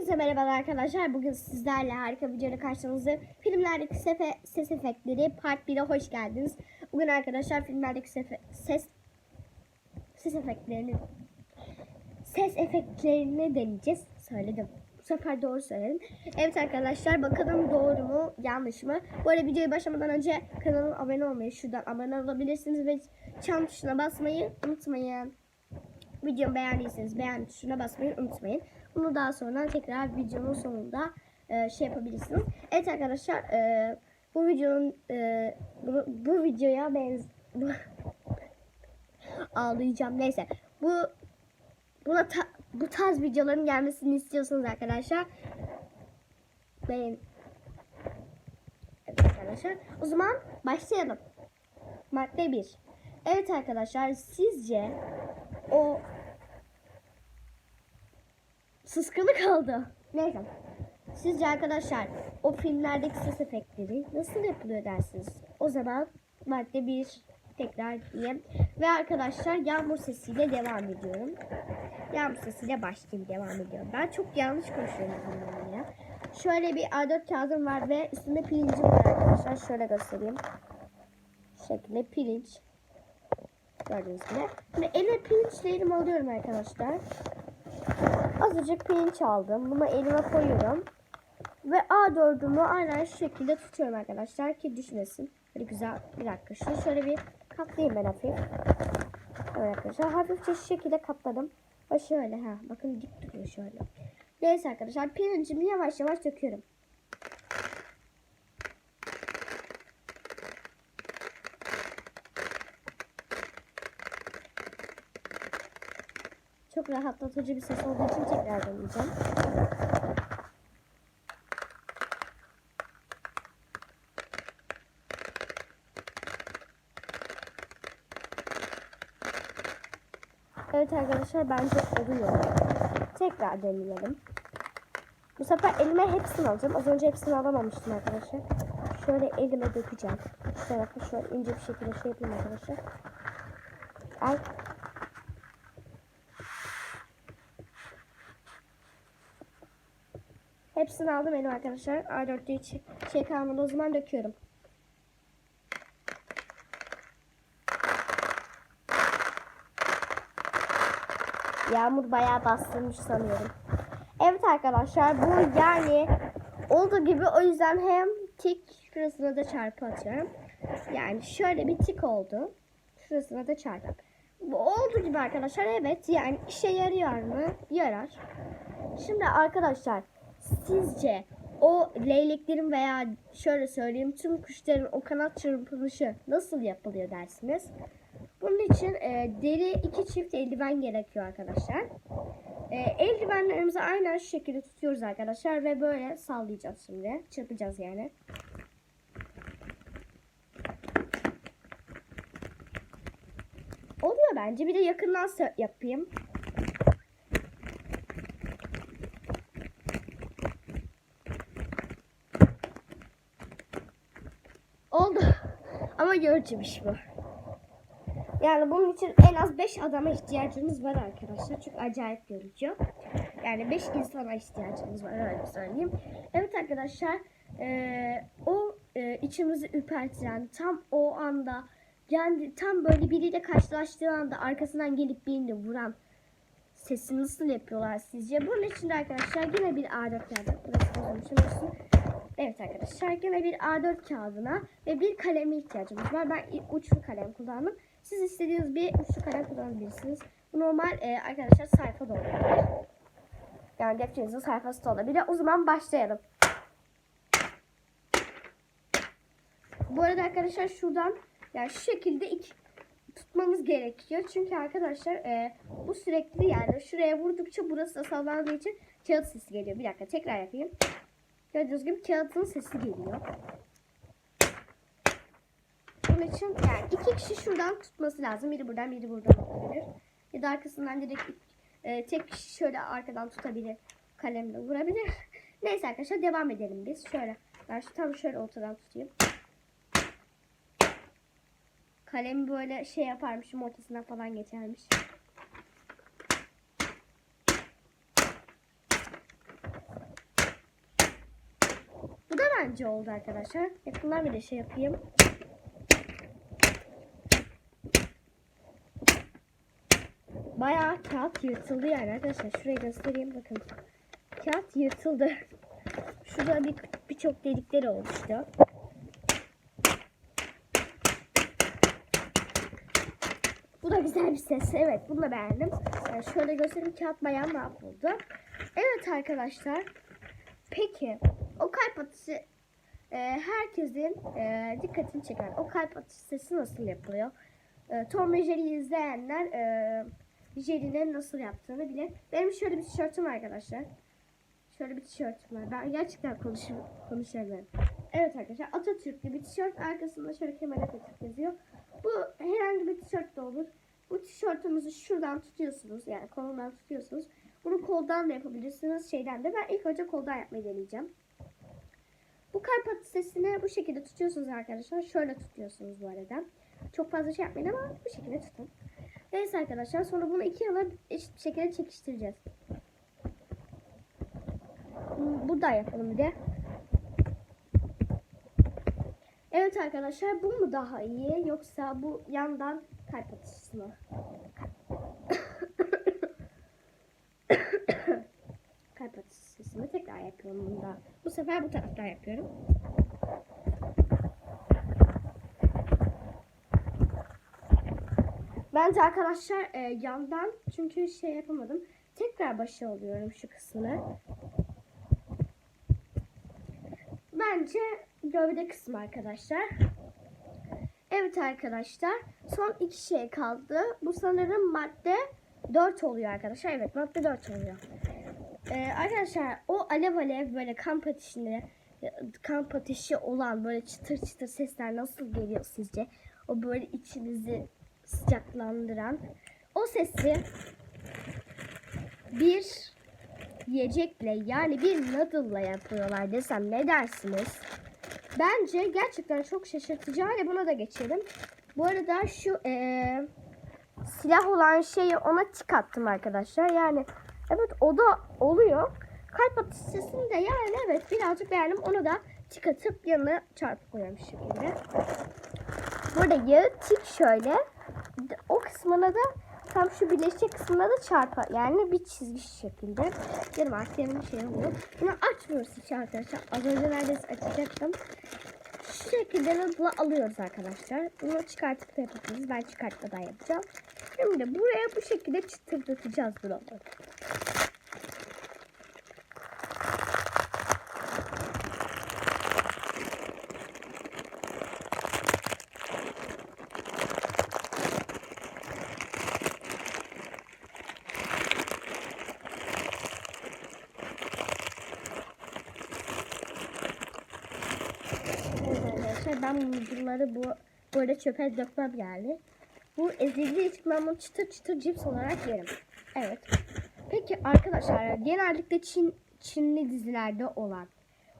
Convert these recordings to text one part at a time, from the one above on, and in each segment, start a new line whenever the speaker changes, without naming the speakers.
Hepinize merhabalar arkadaşlar. Bugün sizlerle harika bir videoyla karşınızdayım. Filmlerdeki ses efektleri part 1'e hoş geldiniz. Bugün arkadaşlar filmlerdeki ses efektlerini deneyeceğiz. Söyledim. Bu sefer doğru söyledim. Evet arkadaşlar, bakalım doğru mu yanlış mı? Bu arada videoya başlamadan önce kanalıma abone olmayı, şuradan abone olabilirsiniz ve çan tuşuna basmayı unutmayın. Videomu beğendiyseniz beğen tuşuna basmayı unutmayın. Bunu daha sonra tekrar videonun sonunda yapabilirsiniz. Evet arkadaşlar, bu videonun bu videoya ağlayacağım. Neyse. Bu tarz videoların gelmesini istiyorsanız arkadaşlar beğen. Evet arkadaşlar. O zaman başlayalım. Madde 1. Evet arkadaşlar, sizce o sıskılı kaldı. Neyse. Sizce arkadaşlar o filmlerdeki ses efektleri nasıl yapılıyor dersiniz? O zaman madde 1 tekrar diyeyim. Ve arkadaşlar yağmur sesiyle devam ediyorum. Yağmur sesiyle başlayayım, devam ediyorum. Ben çok yanlış konuşuyorum bunları ya. Şöyle bir A4 kağıdım var ve üstünde pirincim var arkadaşlar. Şöyle göstereyim. Şu şekilde pirinç. Gördüğünüz gibi. Şimdi elime pirinçlerimi alıyorum arkadaşlar. Azıcık pirinç aldım. Bunu elime koyuyorum. Ve A4'ümü aynen şu şekilde tutuyorum arkadaşlar ki düşmesin. Böyle güzel, bir dakika. Şunu şöyle bir katlayayım ben hafif. Evet arkadaşlar, hafifçe şu şekilde katladım. Ve şöyle bakın dik duruyor şöyle. Neyse arkadaşlar, pirincimi yavaş yavaş döküyorum. Çok rahatlatıcı bir ses olduğu için tekrar deneyeceğim. Evet arkadaşlar, bence oluyor. Tekrar deneyelim. Bu sefer elime hepsini alacağım. Az önce hepsini alamamıştım arkadaşlar. Şöyle elime dökeceğim. Şu tarafa şöyle ince bir şekilde yapayım arkadaşlar. Ay. Hepsini aldım elim arkadaşlar. A4'te hiç kalmadı. O zaman döküyorum. Yağmur bayağı bastırmış sanıyorum. Evet arkadaşlar, bu yani olduğu gibi, o yüzden hem tik şurasına da çarpı atıyorum. Yani şöyle bir tik oldu. Şurasına da çarpı. Bu olduğu gibi arkadaşlar, evet yani işe yarıyor mu? Yarar. Şimdi arkadaşlar, sizce o leyleklerin veya şöyle söyleyeyim tüm kuşların o kanat çırpınışı nasıl yapılıyor dersiniz? Bunun için deri 2 çift eldiven gerekiyor arkadaşlar. Eldivenlerimizi aynen şu şekilde tutuyoruz arkadaşlar ve böyle sallayacağız şimdi. Çırpacağız yani. Oluyor bence. Bir de yakından yapayım. Oldu. Ama yorucu bir şey bu. Yani bunun için en az 5 adama ihtiyacımız var arkadaşlar. Çok acayip yorucu. Yani 5 insana ihtiyacımız var, öyle söyleyeyim. Evet arkadaşlar, içimizi ürpertilen tam o anda, yani tam böyle biriyle karşılaştığı anda arkasından gelip birini vuran sesi nasıl yapıyorlar sizce? Bunun için de arkadaşlar yine bir A4 kağıdı. Evet arkadaşlar, yine bir A4 kağıdına ve bir kaleme ihtiyacımız var. Ben uçlu kalem kullandım. Siz istediğiniz bir uçlu kalem kullanabilirsiniz. Bu normal arkadaşlar sayfa da olabilir. Yani defterinizin sayfası da olabilir. O zaman başlayalım. Bu arada arkadaşlar şuradan yani şu şekilde tutmamız gerekiyor. Çünkü arkadaşlar bu sürekli yani şuraya vurdukça burası da sallandığı için kağıt sesi geliyor. Bir dakika tekrar yapayım. Gördüğünüz gibi kağıtın sesi geliyor. Bunun için yani 2 kişi şuradan tutması lazım. Biri buradan, biri buradan olabilir. Ya da arkasından direkt tek kişi şöyle arkadan tutabilir. Kalemle vurabilir. Neyse arkadaşlar, devam edelim biz. Şöyle. Ben tam şöyle ortadan tutayım. Kalemi böyle yaparmışım, ortasından falan geçermiş. bence oldu arkadaşlar. Yakından bir de şey yapayım. Bayağı kağıt yırtıldı yani arkadaşlar. Şurayı göstereyim bakın. Kağıt yırtıldı. Şurada birçok delikleri oluştu. Bu da güzel bir ses. Evet, bunu da beğendim. Şöyle göstereyim, kağıt bayağı mahvoldu. Evet arkadaşlar. Peki o kalp atışı herkesin dikkatini çeken o kalp atışı sesi nasıl yapılıyor? Tom ve Jerry'yi izleyenler Jerry'nin nasıl yaptığını bilir. Benim şöyle bir tişörtüm var arkadaşlar. Şöyle bir tişörtüm var. Ben gerçekten konuşamıyorum. Evet arkadaşlar, Atatürk'lü bir tişört. Arkasında şöyle Kemal Atatürk yazıyor. Bu herhangi bir tişört de olur. Bu tişörtümüzü şuradan tutuyorsunuz. Yani kolundan tutuyorsunuz. Bunu koldan da yapabilirsiniz. Şeyden de. Ben ilk önce koldan yapmayı deneyeceğim. Bu kalp atış sesini bu şekilde tutuyorsunuz arkadaşlar. Şöyle tutuyorsunuz bu arada. Çok fazla şey yapmayın ama bu şekilde tutun. Neyse arkadaşlar, sonra bunu iki yana eşit bir şekilde çekiştireceğiz. Buradan yapalım bir de. Evet arkadaşlar, bu mu daha iyi yoksa bu yandan kalp atışı mı? Kalp atışı sesini tekrar yapıyorum bunda. Bu sefer bu taraftan yapıyorum. Bence arkadaşlar yandan, çünkü şey yapamadım. Tekrar başa alıyorum şu kısmını. Bence gövde kısmı arkadaşlar. Evet arkadaşlar, son iki şey kaldı. Bu sanırım madde 4 oluyor arkadaşlar. Evet, madde 4 oluyor. Arkadaşlar, o alev alev böyle kamp ateşi olan böyle çıtır çıtır sesler nasıl geliyor sizce? O böyle içinizi sıcaklandıran o sesi bir yiyecekle, yani bir noodle'la yapıyorlar desem ne dersiniz? Bence gerçekten çok şaşırtıcı. Hadi buna da geçelim. Bu arada şu silah olan şeyi ona tik attım arkadaşlar. Yani evet, o da oluyor. Kalp atış sesini de yani evet birazcık beğendim. Onu da tik atıp yanına çarpıp koyuyorum şu şekilde. Burada yağı tik şöyle. O kısmına da tam şu birleşecek kısmına da çarpa. Yani bir çizgi şekilde. Yarım artık yarım şey oluyor. Bunu açmıyoruz hiç arkadaşlar. Az önce neredeyse açacaktım. Şu şekilde noodle'ı alıyoruz arkadaşlar. Bunu çıkartıp da yapabiliriz. Ben çıkartmadan yapacağım. Şimdi buraya bu şekilde çıtırdatacağız bunu. Ben bunları bu arada çöpe dökmem yani. Bu ezildiği için ben bunu çıtır çıtır cips olarak yerim. Evet. Peki arkadaşlar, genellikle Çinli dizilerde olan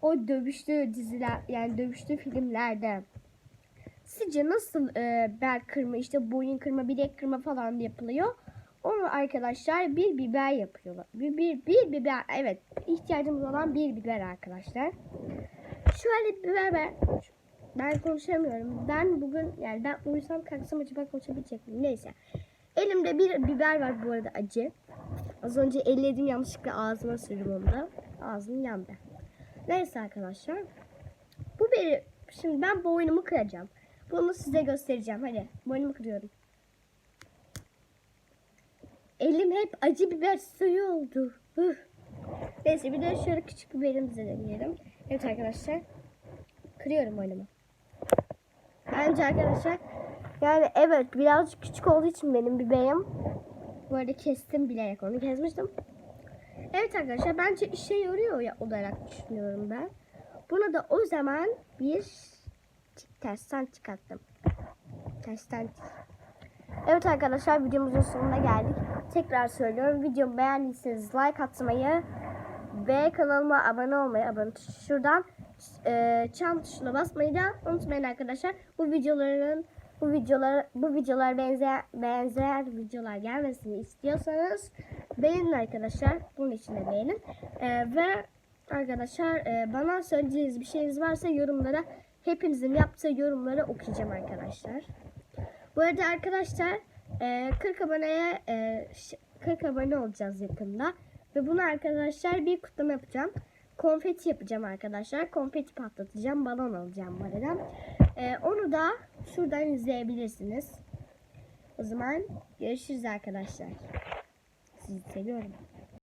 o dövüşlü diziler, yani dövüşlü filmlerde sizce nasıl bel kırma, işte boyun kırma, bilek kırma falan yapılıyor? Onu arkadaşlar bir biber yapıyorlar. Bir biber, evet, ihtiyacımız olan bir biber arkadaşlar. Şöyle biber ben konuşamıyorum. Ben bugün, yani ben uyusam kalksam acaba konuşabilecek miyim? Neyse. Elimde bir biber var bu arada, acı. Az önce elledim, yanlışlıkla ağzıma sürdüm onu da. Ağzım yandı. Neyse arkadaşlar. Bu biberi şimdi ben boynumu kıracağım. Bunu size göstereceğim. Hadi boynumu kırıyorum. Elim hep acı biber suyu oldu. Neyse, bir de şöyle küçük biberimizi deneyelim. Evet arkadaşlar. Kırıyorum boynumu. Bence arkadaşlar, yani evet birazcık küçük olduğu için benim biberim. Bu arada kestim, bilerek onu kesmiştim. Evet arkadaşlar, bence işe yarıyor ya olarak düşünüyorum ben. Buna da o zaman bir tersten çıkarttım. Tersten. Evet arkadaşlar, videomuzun sonuna geldik. Tekrar söylüyorum, videomu beğendiyseniz like atmayı ve kanalıma abone olmayı, şuradan çan tuşuna basmayı da unutmayın arkadaşlar. Bu videolar benzer videolar gelmesini istiyorsanız beğenin arkadaşlar. Bunun için de beğenin. Ve Arkadaşlar bana söyleyeceğiniz bir şeyiniz varsa yorumlara, hepinizin yaptığı yorumları okuyacağım arkadaşlar. Bu arada arkadaşlar 40 abone olacağız yakında. Ve bunu arkadaşlar bir kutlama yapacağım. Konfeti yapacağım arkadaşlar. Konfeti patlatacağım. Balon alacağım bu arada. Onu da şuradan izleyebilirsiniz. O zaman görüşürüz arkadaşlar. Sizi seviyorum.